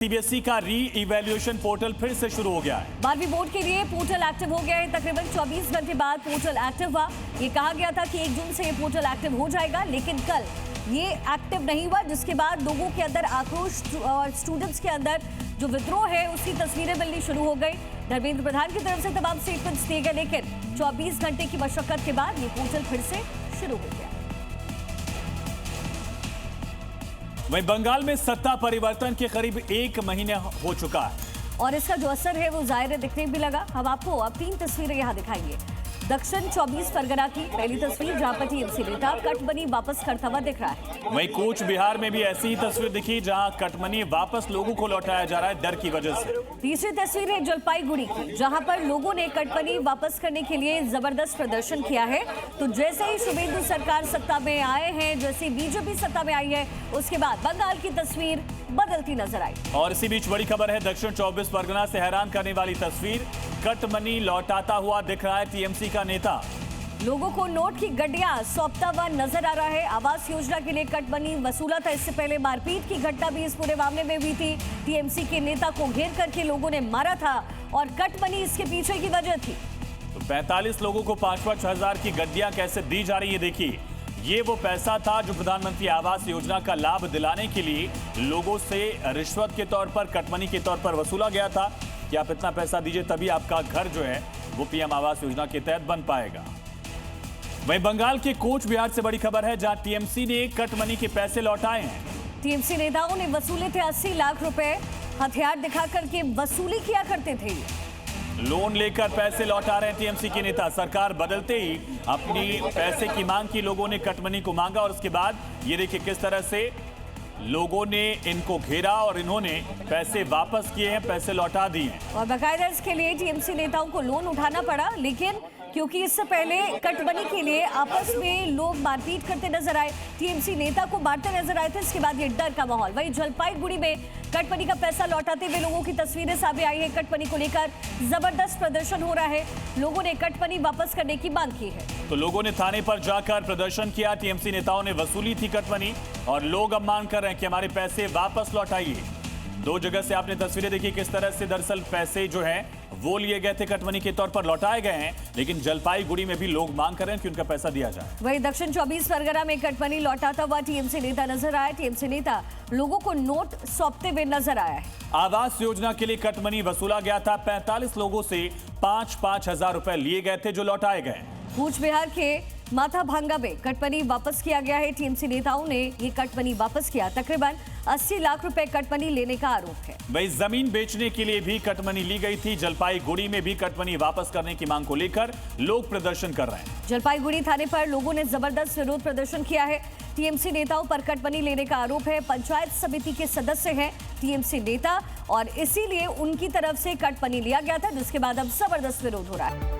CBSE का री evaluation portal फिर से शुरू हो गया है। 12वीं बोर्ड के लिए पोर्टल एक्टिव हो गया है। तकरीबन 24 घंटे बाद पोर्टल एक्टिव हुआ। ये कहा गया था कि 1 जून से ये पोर्टल एक्टिव हो जाएगा, लेकिन कल ये एक्टिव नहीं हुआ, जिसके बाद लोगों के अंदर आक्रोश और स्टूडेंट्स के अंदर जो विद्रोह है उसकी तस्वीरें मिलनी शुरू हो गई। धर्मेंद्र प्रधान की तरफ से तमाम स्टेटमेंट्स दिए गए, लेकिन 24 घंटे की मशक्कत के बाद ये पोर्टल फिर से शुरू हो गया। वहीं बंगाल में सत्ता परिवर्तन के करीब 1 महीने हो चुका है और इसका जो असर है वो जाहिर दिखने भी लगा। हम आपको अब 3 तस्वीरें यहाँ दिखाएंगे। दक्षिण 24 परगना की पहली तस्वीर, जहां पर टीएमसी नेता कटमनी वापस करता हुआ दिख रहा है। वहीं कूच बिहार में भी ऐसी ही तस्वीर दिखी, जहां कटमनी वापस लोगों को लौटाया जा रहा है डर की वजह से। तीसरी तस्वीर है जलपाईगुड़ी की, जहां पर लोगों ने कटमनी वापस करने के लिए जबरदस्त प्रदर्शन किया है। तो जैसे ही शुभेंदु सरकार सत्ता में आए हैं, जैसे बीजेपी सत्ता में आई है, उसके बाद बंगाल की तस्वीर बदलती नजर आई। और इसी बीच बड़ी खबर है, दक्षिण 24 परगना से हैरान करने वाली तस्वीर, कटमनी लौटाता हुआ दिख रहा है टीएमसी का नेता। लोगों को नोट की गड्डियां सौंपता हुआ नजर आ रहा है। आवास योजना के लिए कटमनी वसूला था। इससे पहले मारपीट की घटना भी इस पूरे मामले में हुई थी। टीएमसी के नेता को घेर करके लोगों ने मारा था और कटमनी इसके पीछे की वजह थी। तो 45 लोगों को 5-5 हजार की गड्डियां कैसे दी जा रही है, देखिए। ये वो पैसा था जो प्रधानमंत्री आवास योजना का लाभ दिलाने के लिए लोगों से रिश्वत के तौर पर, कटमनी के तौर पर वसूला गया था कि आप इतना पैसा दीजिए तभी आपका घर जो है वो पीएम आवास योजना के तहत बन पाएगा। वहीं बंगाल के कूच बिहार से बड़ी खबर है, जहां टीएमसी ने कटमनी के पैसे लौटाए हैं। टीएमसी नेताओं ने वसूले थे 80 लाख रुपए। हथियार दिखाकर के वसूली किया करते थे। लोन लेकर पैसे लौटा रहे हैं टीएमसी के नेता। सरकार बदलते ही अपनी पैसे की मांग की लोगों ने कटमनी को मांगा और उसके बाद ये देखिए किस तरह से लोगों ने इनको घेरा और इन्होंने पैसे वापस किए हैं, पैसे लौटा दिए हैं। और बाकायदा इसके लिए टीएमसी नेताओं को लोन उठाना पड़ा, लेकिन क्योंकि इससे पहले कटमनी के लिए आपस में लोग मारपीट करते नजर आए, टीएमसी नेता को मारते नजर आए थे। इसके बाद ये डर का माहौल। वहीं जलपाईगुड़ी में कटमनी का पैसा लौटाते हुए लोगों की तस्वीरें सामने आई है। कटमनी को लेकर जबरदस्त प्रदर्शन हो रहा है। लोगों ने कटमनी वापस करने की मांग की है। तो लोगों ने थाने पर जाकर प्रदर्शन किया। टीएमसी नेताओं ने वसूली थी कटमनी और लोग अब मांग कर रहे हैं कि हमारे पैसे वापस लौटाइए। 2 जगह से आपने तस्वीरें देखी किस तरह से दरअसल पैसे जो हैं वो लिए गए थे, कटमनी के तौर पर लौटाए गए हैं, लेकिन जलपाईगुड़ी में भी लोग मांग कर रहे हैं कि उनका पैसा दिया जाए। वहीं दक्षिण 24 परगना में कटमनी लौटाता हुआ टीएमसी नेता नजर आया। टीएमसी नेता लोगों को नोट सौंपते हुए नजर आया है। आवास योजना के लिए कटमनी वसूला गया था। 45 लोगों से 5-5 हजार रुपए लिए गए थे जो लौटाए गए। कूच बिहार के माथा भांगा में कटमनी वापस किया गया है। टीएमसी नेताओं ने ये कटमनी वापस किया। तकरीबन 80 लाख रुपए कटमनी लेने का आरोप है। वही जमीन बेचने के लिए भी कटमनी ली गई थी। जलपाईगुड़ी में भी कटमनी वापस करने की मांग को लेकर लोग प्रदर्शन कर रहे हैं। जलपाईगुड़ी थाने पर लोगों ने जबरदस्त विरोध प्रदर्शन किया है। टीएमसी नेताओं पर कटमनी लेने का आरोप है। पंचायत समिति के सदस्य हैं टीएमसी नेता और इसीलिए उनकी तरफ से कटमनी लिया गया था, जिसके बाद अब जबरदस्त विरोध हो रहा है।